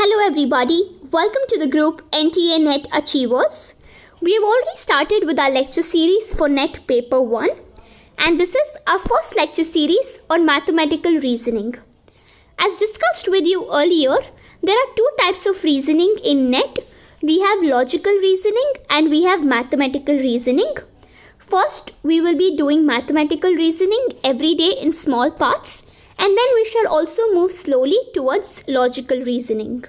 Hello everybody, welcome to the group NTA NET Achievers. We have already started with our lecture series for NET Paper 1 and this is our first lecture series on mathematical reasoning. As discussed with you earlier, there are two types of reasoning in NET. We have logical reasoning and we have mathematical reasoning. First, we will be doing mathematical reasoning every day in small parts. And then we shall also move slowly towards logical reasoning.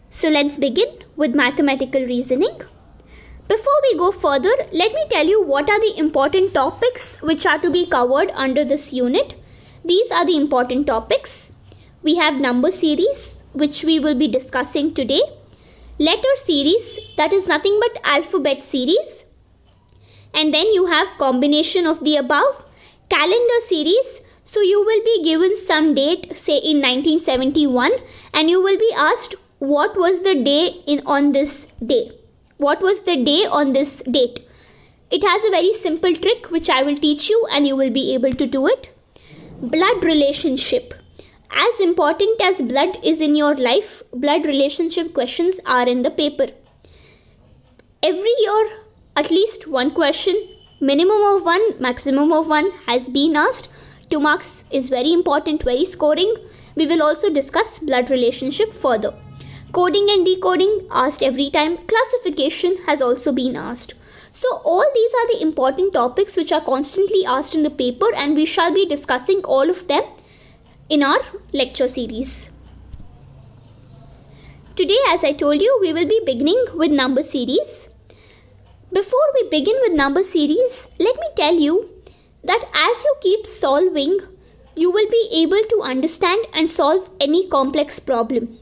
So let's begin with mathematical reasoning. Before we go further, let me tell you what are the important topics which are to be covered under this unit. These are the important topics. We have number series, which we will be discussing today. Letter series, that is nothing but alphabet series. And then you have combination of the above. Calendar series. So you will be given some date, say in 1971, and you will be asked what was the day on this day. What was the day on this date? It has a very simple trick which I will teach you and you will be able to do it. Blood relationship. As important as blood is in your life, blood relationship questions are in the paper. Every year, at least one question, minimum of one, maximum of one has been asked. 2 marks is very important, very scoring. We will also discuss blood relationship further. Coding and decoding asked every time. Classification has also been asked. So all these are the important topics which are constantly asked in the paper and we shall be discussing all of them in our lecture series. Today, as I told you, we will be beginning with number series. Before we begin with number series, let me tell you that as you keep solving, you will be able to understand and solve any complex problem.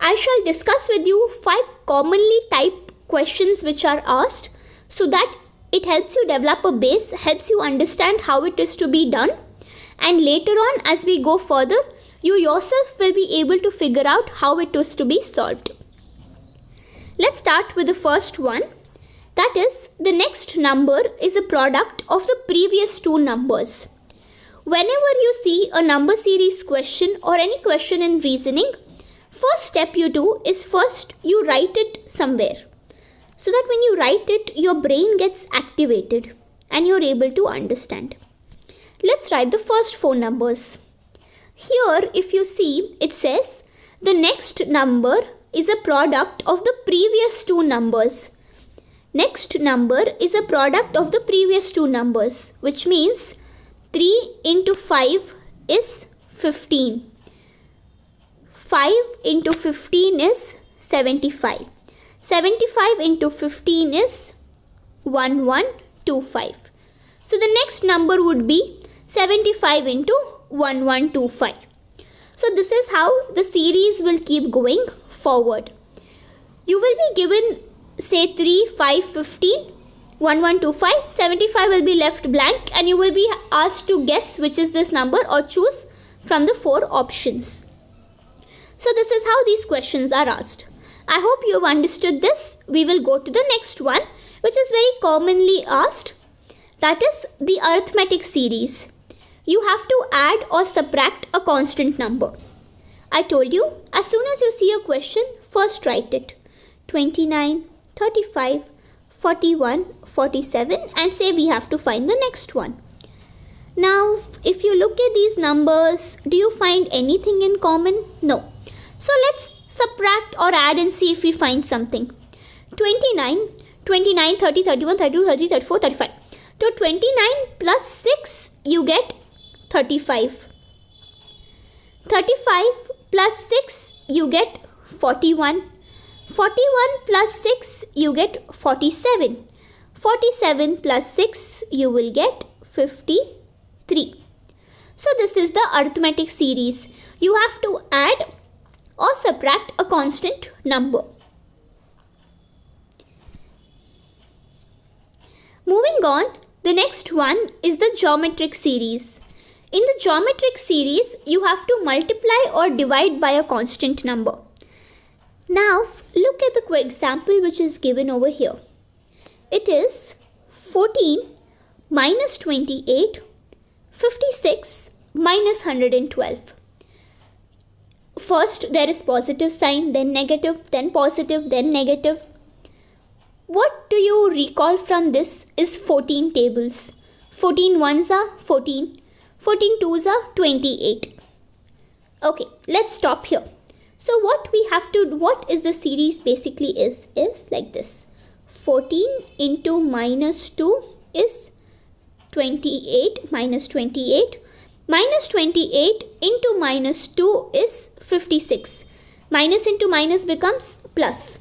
I shall discuss with you 5 commonly typed questions which are asked so that it helps you develop a base, helps you understand how it is to be done. And later on, as we go further, you yourself will be able to figure out how it is to be solved. Let's start with the first one. That is, the next number is a product of the previous 2 numbers. Whenever you see a number series question or any question in reasoning, first step you do is first you write it somewhere. So that when you write it, your brain gets activated and you're able to understand. Let's write the first 4 numbers. Here, if you see, it says the next number is a product of the previous 2 numbers. Next number is a product of the previous 2 numbers, which means 3 into 5 is 15. 5 into 15 is 75. 75 into 15 is 1125. So the next number would be 75 into 1125. So this is how the series will keep going forward. You will be given say 3, 5, 15, 1125, 75 will be left blank and you will be asked to guess which is this number or choose from the 4 options. So this is how these questions are asked. I hope you have understood this. We will go to the next one which is very commonly asked. That is the arithmetic series. You have to add or subtract a constant number. I told you, as soon as you see a question, first write it. 29, 35, 41, 47 and say we have to find the next one. Now, if you look at these numbers, do you find anything in common? No. So let's subtract or add and see if we find something. 29, 30, 31, 32, 33, 34, 35. So 29 plus 6 you get 35. 35 plus 6 you get 41. 41 plus 6 you get 47. 47 plus 6 you will get 53. So this is the arithmetic series. You have to add or subtract a constant number. Moving on, the next one is the geometric series. In the geometric series, you have to multiply or divide by a constant number. Now, look at the example which is given over here. It is 14 minus 28, 56 minus 112. first there is positive sign, then negative, then positive, then negative. What do you recall from this is 14 tables. 14 ones are 14, 14 twos are 28. Okay, let's stop here. So what is the series basically is like this. 14 into minus 2 is 28 minus 28. Minus 28 into minus 2 is 56. Minus into minus becomes plus.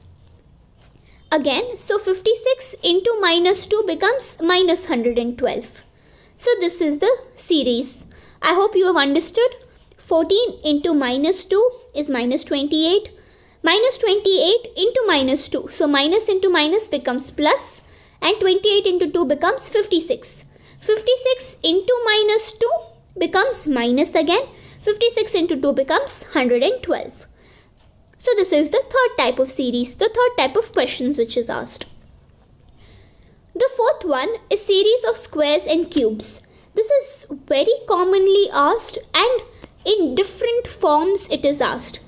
Again, so 56 into minus 2 becomes minus 112. So this is the series. I hope you have understood. 14 into minus 2 is minus 28. Minus 28 into minus 2. So minus into minus becomes plus. And 28 into 2 becomes 56. 56 into minus 2 becomes minus again. 56 into 2 becomes 112. So this is the third type of series, the third type of questions which is asked. The fourth one is series of squares and cubes. This is very commonly asked and in different forms it is asked.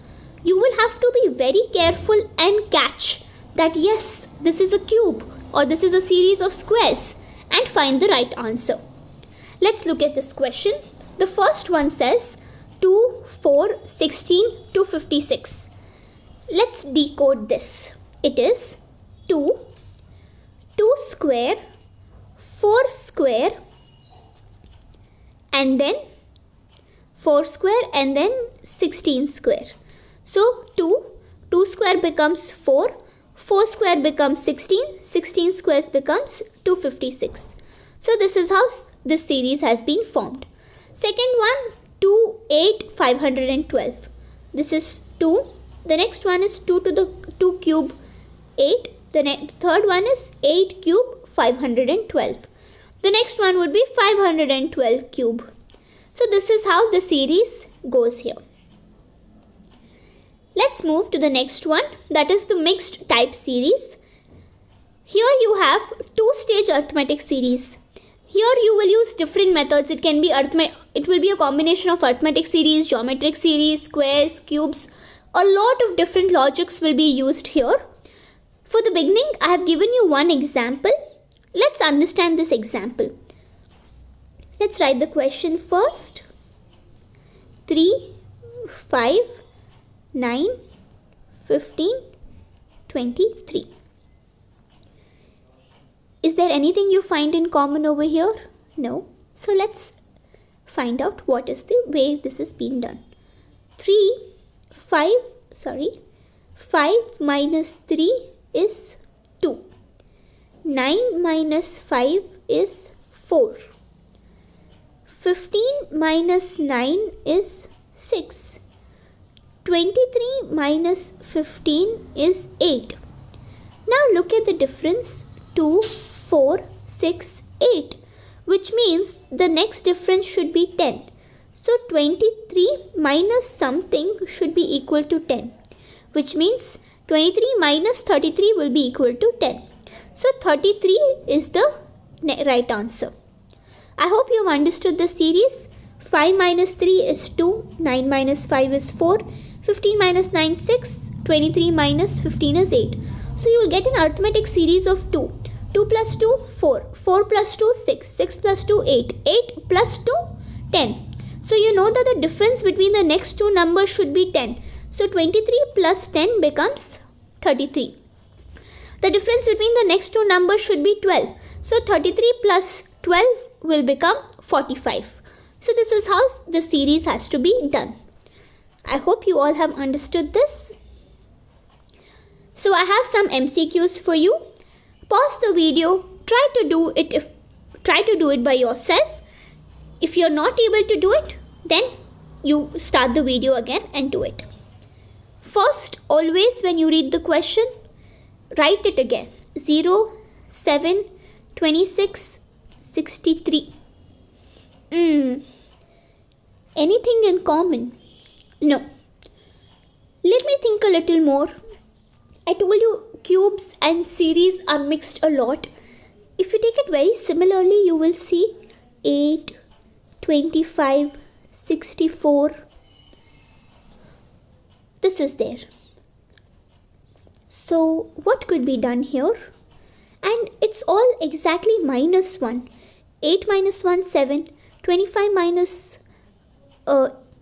You will have to be very careful and catch that yes, this is a cube or this is a series of squares and find the right answer. Let's look at this question. The first one says 2, 4, 16 to 56. Let's decode this. It is 2 square, 4 square, and then 4 square and then 16 square. So 2 square becomes 4, 4 square becomes 16, 16 squares becomes 256. So this is how this series has been formed. Second one, 2, 8, 512. This is 2. The next one is 2 to the 2 cube 8. The third one is 8 cube 512. The next one would be 512 cube. So this is how the series goes here. Let's move to the next one, that is the mixed type series. Here you have two-stage arithmetic series. Here you will use different methods. It will be a combination of arithmetic series, geometric series, squares, cubes. A lot of different logics will be used here. For the beginning, I have given you one example. Let's understand this example. Let's write the question first. 3, 5, 9, 15, 23. Is there anything you find in common over here? No. So let's find out what is the way this is being done. 5 minus 3 is 2. 9 minus 5 is 4. 15 minus 9 is 6. 23 minus 15 is 8. Now look at the difference. 2, 4, 6, 8. Which means the next difference should be 10. So 23 minus something should be equal to 10. Which means 23 minus 33 will be equal to 10. So 33 is the right answer. I hope you have understood the series. 5 minus 3 is 2. 9 minus 5 is 4. 15 minus 9 is 6. 23 minus 15 is 8. So you will get an arithmetic series of 2. 2 plus 2, 4. 4 plus 2, 6. 6 plus 2, 8. 8 plus 2, 10. So you know that the difference between the next two numbers should be 10. So 23 plus 10 becomes 33. The difference between the next two numbers should be 12. So 33 plus 12 will become 45. So this is how the series has to be done. I hope you all have understood this. So I have some MCQs for you. Pause the video. Try to do it by yourself. If you're not able to do it, then you start the video again and do it. First, always when you read the question, write it again. 0, 7, 26, 63. Anything in common? No. Let me think a little more. I told you cubes and series are mixed a lot. If you take it very similarly, you will see 8, 25, 64. this is there. So what could be done here? And it's all exactly minus 1. 8 minus 1, 7. 25 minus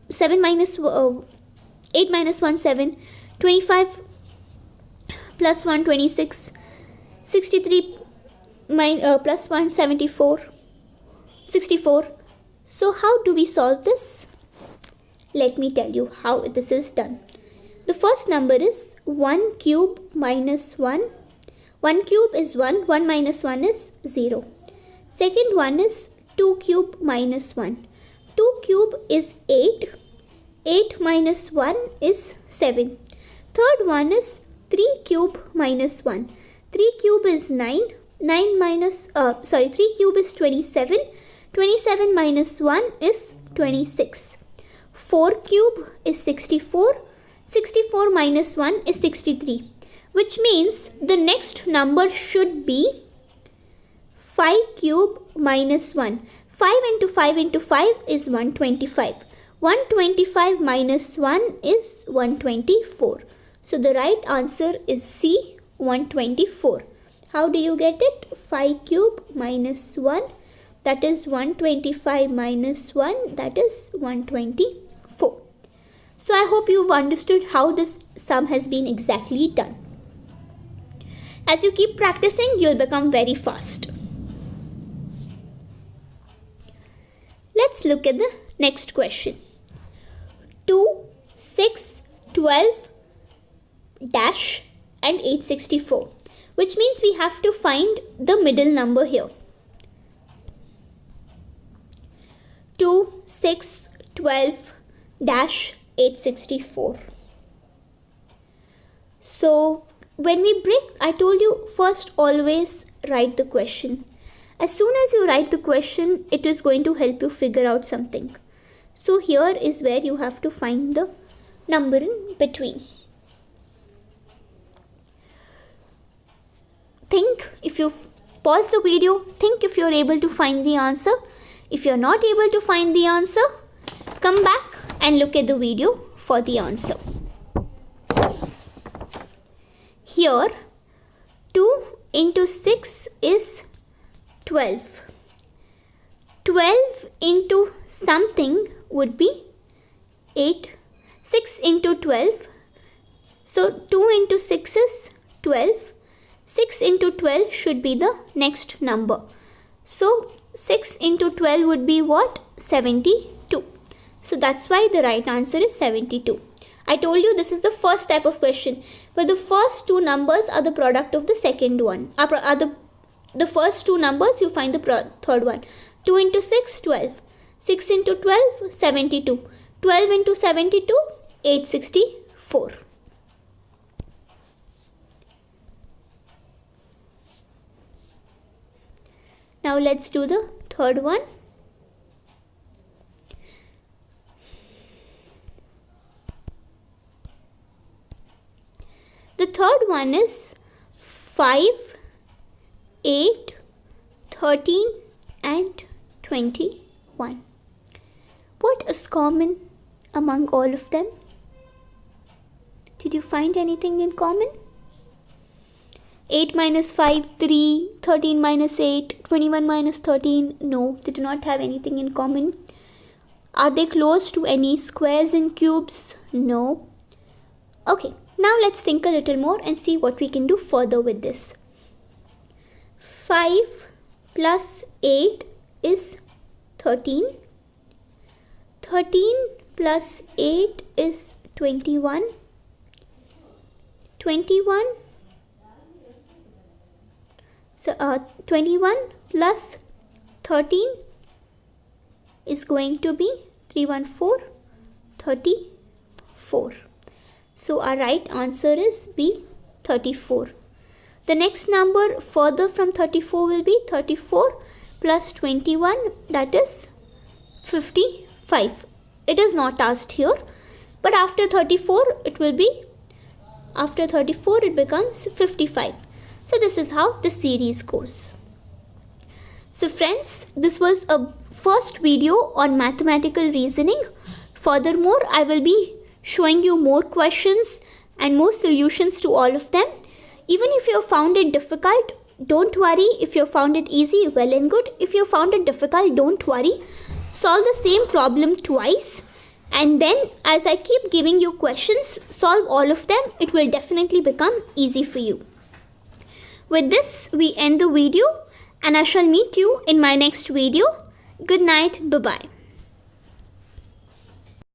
7 minus 8 minus 1, 7. 25 plus 1, 26. 63 plus 1, 74. 64. So how do we solve this? Let me tell you how this is done. The first number is 1 cube minus 1. 1 cube is 1. 1 minus 1 is 0. Second one is 2 cube minus 1. 2 cube is 8. 8 minus 1 is 7. Third one is 3 cube minus 1. 3 cube is 9. 3 cube is 27. 27 minus 1 is 26. 4 cube is 64. 64 minus 1 is 63. Which means the next number should be 5 cube minus 1. 5 into 5 into 5 is 125. 125 minus 1 is 124. So the right answer is C, 124. How do you get it? 5 cube minus 1, that is 125 minus 1, that is 124. So I hope you've understood how this sum has been exactly done. As you keep practicing, you'll become very fast. Let's look at the next question. 2, 6, 12, dash and 864. Which means we have to find the middle number here. 2, 6, 12, dash 864. So when we break, I told you first always write the question. As soon as you write the question, it is going to help you figure out something. So here is where you have to find the number in between. Think, if you pause the video, think if you're able to find the answer. If you're not able to find the answer, come back and look at the video for the answer. Here, 2 into 6 is 12. 12 into something would be 8. 6 into 12. So 2 into 6 is 12. 6 into 12 should be the next number. So 6 into 12 would be what? 72. So that's why the right answer is 72. I told you this is the first type of question, but the first two numbers are the product of the second one. The first two numbers, you find the third one. 2 into 6, 12. 6 into 12, 72. 12 into 72, 864. Now let's do the third one. The third one is 5, 8, 13 and 21. What is common among all of them? Did you find anything in common? 8 minus 5, 3, 13 minus 8, 21 minus 13. No, they do not have anything in common. Are they close to any squares and cubes? No. Okay, now let's think a little more and see what we can do further with this. 5 plus 8 is 13. 13 plus 8 is 21. 21. So 21 plus 13 is going to be 314, 34. So our right answer is B, 34. The next number further from 34 will be 34 plus 21, that is 55. It is not asked here, but after 34 it will be, after 34 it becomes 55. So this is how the series goes. So friends, this was a first video on mathematical reasoning. Furthermore, I will be showing you more questions and more solutions to all of them. Even if you found it difficult, don't worry. If you found it easy, well and good. If you found it difficult, don't worry. Solve the same problem twice, and then as I keep giving you questions, solve all of them. It will definitely become easy for you. With this, we end the video, and I shall meet you in my next video. Good night. Bye-bye.